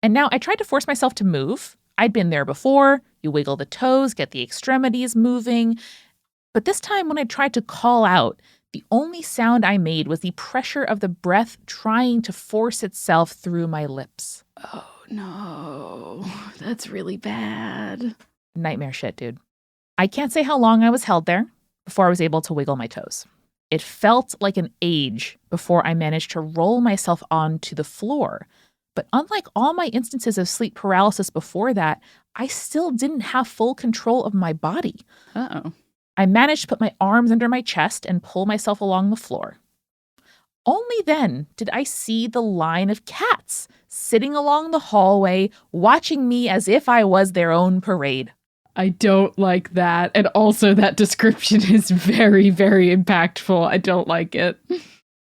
And now I tried to force myself to move. I'd been there before. You wiggle the toes, get the extremities moving. But this time when I tried to call out, The only sound I made was the pressure of the breath trying to force itself through my lips. Oh, no. That's really bad. Nightmare shit, dude. I can't say how long I was held there before I was able to wiggle my toes. It felt like an age before I managed to roll myself onto the floor. But unlike all my instances of sleep paralysis before that, I still didn't have full control of my body. Uh-oh. I managed to put my arms under my chest and pull myself along the floor. Only then did I see the line of cats sitting along the hallway, watching me as if I was their own parade. I don't like that. And also that description is very, very impactful. I don't like it.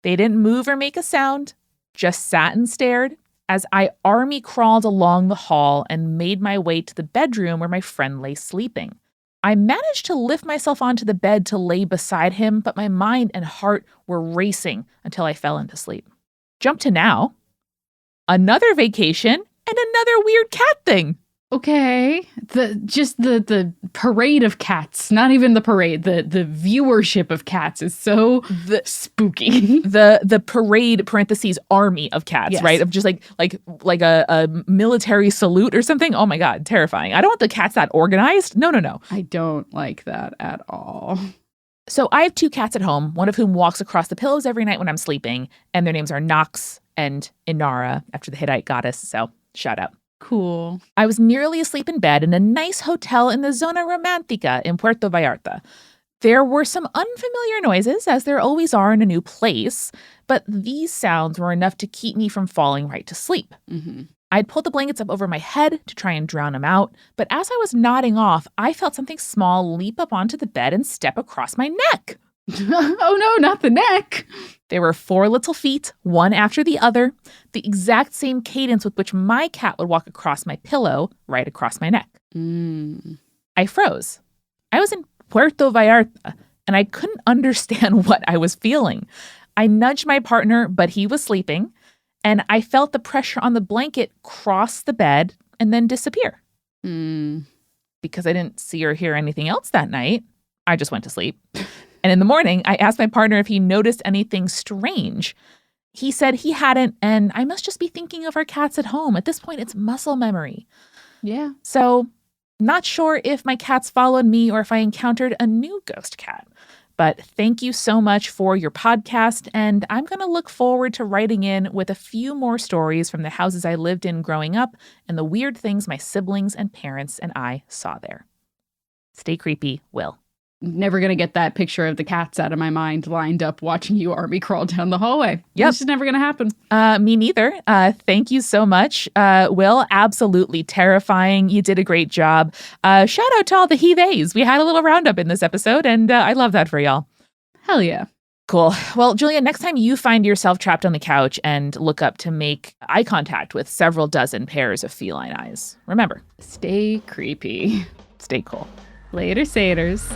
They didn't move or make a sound, just sat and stared as I army crawled along the hall and made my way to the bedroom where my friend lay sleeping. I managed to lift myself onto the bed to lay beside him, but my mind and heart were racing until I fell into sleep. Jump to now. Another vacation and another weird cat thing. Okay. The parade of cats, not even the parade, the viewership of cats is so spooky. The parade parentheses army of cats, Yes. right? Of just like a military salute or something. Oh my God, terrifying. I don't want the cats that organized. No. I don't like that at all. So I have 2 cats at home, one of whom walks across the pillows every night when I'm sleeping, and their names are Nox and Inara after the Hittite goddess. So shout out. Cool. I was nearly asleep in bed in a nice hotel in the Zona Romantica in Puerto Vallarta. There were some unfamiliar noises, as there always are in a new place, but these sounds were enough to keep me from falling right to sleep. Mm-hmm. I'd pulled the blankets up over my head to try and drown them out, but as I was nodding off, I felt something small leap up onto the bed and step across my neck. Oh no, not the neck. There were 4 little feet, one after the other, the exact same cadence with which my cat would walk across my pillow, right across my neck. I froze. I was in Puerto Vallarta, and I couldn't understand what I was feeling. I nudged my partner, but he was sleeping, and I felt the pressure on the blanket cross the bed and then disappear. Because I didn't see or hear anything else that night, I just went to sleep. And in the morning, I asked my partner if he noticed anything strange. He said he hadn't, and I must just be thinking of our cats at home. At this point, it's muscle memory. Yeah. So, not sure if my cats followed me or if I encountered a new ghost cat. But thank you so much for your podcast, and I'm going to look forward to writing in with a few more stories from the houses I lived in growing up and the weird things my siblings and parents and I saw there. Stay creepy, Will. Never going to get that picture of the cats out of my mind lined up watching you army crawl down the hallway. Yep. This is never going to happen. Me neither. Thank you so much. Will, absolutely terrifying. You did a great job. Shout out to all the he theys. We had a little roundup in this episode, and I love that for y'all. Hell yeah. Cool. Well, Julia, next time you find yourself trapped on the couch and look up to make eye contact with several dozen pairs of feline eyes, remember, Stay creepy. stay cool. Later, satyrs.